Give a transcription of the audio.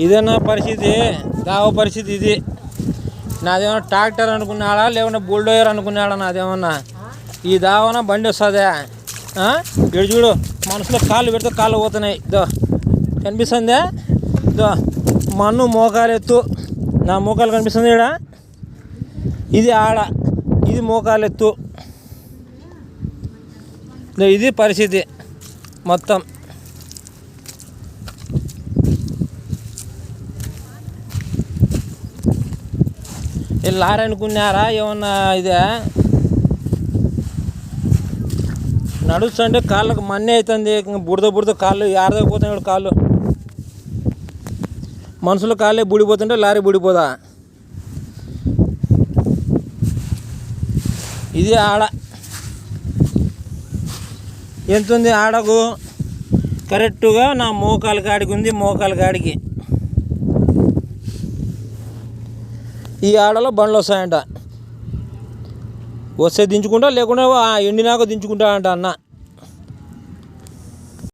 ఇదేనా పరిస్థితి, దావ పరిస్థితి ఇది. నాదేమన్నా ట్రాక్టర్ అనుకున్నాడా లేకుంటే బుల్డోయర్ అనుకున్నాడా నాదేమన్నా? ఈ దావన బండి వస్తుందా? ఇక్కడ చూడు, మనసులో కాళ్ళు పెడితే కాళ్ళు పోతున్నాయి. దో కనిపిస్తుందా? దో మన్ను మోకాలు ఎత్తు, నా మోకాలు కనిపిస్తుంది ఇక్కడ. ఇది ఆడ, ఇది మోకాలు ఎత్తు. ఇది పరిస్థితి మొత్తం. లారీ అనుకున్నారా ఏమన్నా? ఇదే నడుస్తుంటే కాళ్ళకు మన్నే అవుతుంది, బుడద కాళ్ళు ఆరదకపోతున్నాడు. కాళ్ళు మనుషుల కాళ్ళే బుడిపోతుంటే లారీ బుడిపోదా? ఇది ఆడ ఎంతుంది? ఆడకు కరెక్టుగా నా మోకాల కాడికి ఉంది, మోకాల కాడికి. ఈ ఆడలో బండ్లు వస్తాయంట, వస్తే దించుకుంటా, లేకుండా ఎండినాక దించుకుంటా అంట అన్న.